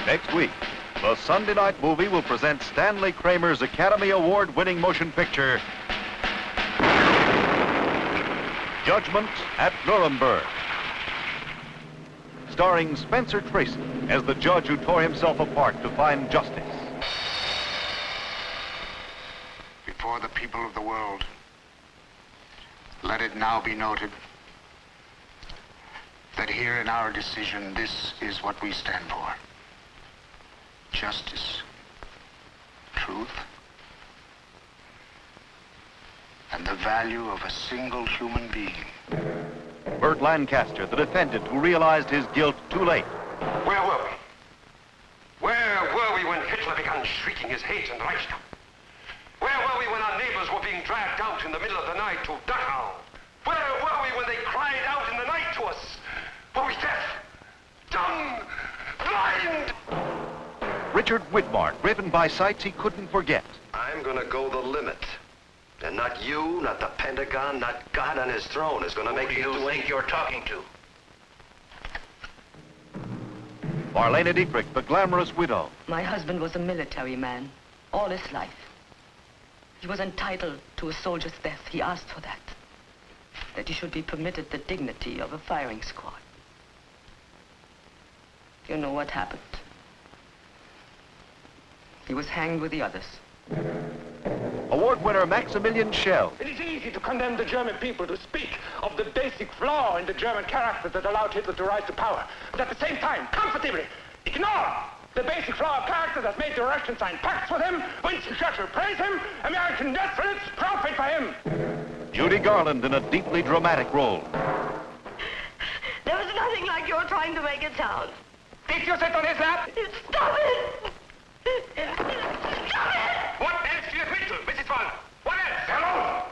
Next week, the Sunday night movie will present Stanley Kramer's Academy Award-winning motion picture, Judgment at Nuremberg. Starring Spencer Tracy as the judge who tore himself apart to find justice. Before the people of the world, let it now be noted that here in our decision, this is what we stand for. Justice, truth, and the value of a single human being. Burt Lancaster, the defendant who realized his guilt too late. Where were we? Where were we when Hitler began shrieking his hate in the Reichstag? Where were we when our neighbors were being dragged out in the middle of the night to Dachau? Where were we when they cried out in the night to us? Were we deaf? Dumb? Blind? Richard Widmark, driven by sights he couldn't forget. I'm gonna go the limit. And not you, not the Pentagon, not God on his throne is gonna make me do Who do you think you're talking to? Marlene Dietrich, the glamorous widow. My husband was a military man, all his life. He was entitled to a soldier's death. He asked for that. That he should be permitted the dignity of a firing squad. You know what happened. He was hanged with the others. Award winner Maximilian Schell. It is easy to condemn the German people to speak of the basic flaw in the German character that allowed Hitler to rise to power, but at the same time, comfortably ignore the basic flaw of character that made the Russians sign pacts with him, Winston Churchill praise him, American death threats profit for him. Judy Garland in a deeply dramatic role. There was nothing like you're trying to make it sound. Did you sit on his lap? Stop it! Stop it! What else do you admit to, Mrs. Bond? What else? Hello?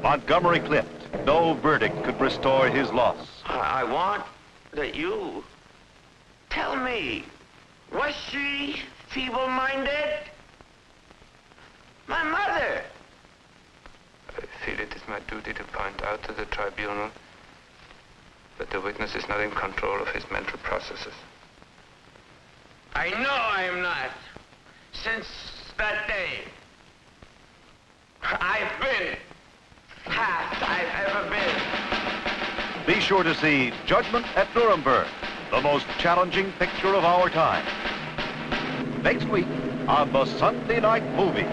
Montgomery Clift. No verdict could restore his loss. I want that you tell me, was she feeble-minded? My mother. I feel it is my duty to point out to the tribunal that the witness is not in control of his mental processes. I know I am not. Since that day, I've been half I've ever been. Be sure to see Judgment at Nuremberg, the most challenging picture of our time. Next week on the Sunday Night Movie.